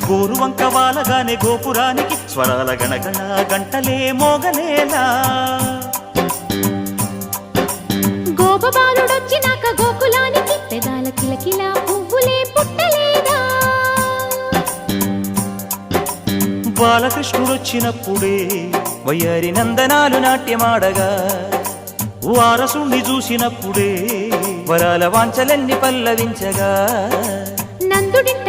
గోరువంక వాలగానే గోపురానికి స్వరాల గణగణ గంటలే మోగలేలా గోపబాలుడొచ్చినాక గోకులానికి పెదాల కిలకిల పువ్వులే పుట్టలేదా బాలకృష్ణుడొచ్చినప్పుడే వయ్యారి నందనాలు నాట్యమాడగా వారసుణ్ణి చూసినప్పుడే వరాల వాంఛలన్నీ పల్లవించగా నందుడింట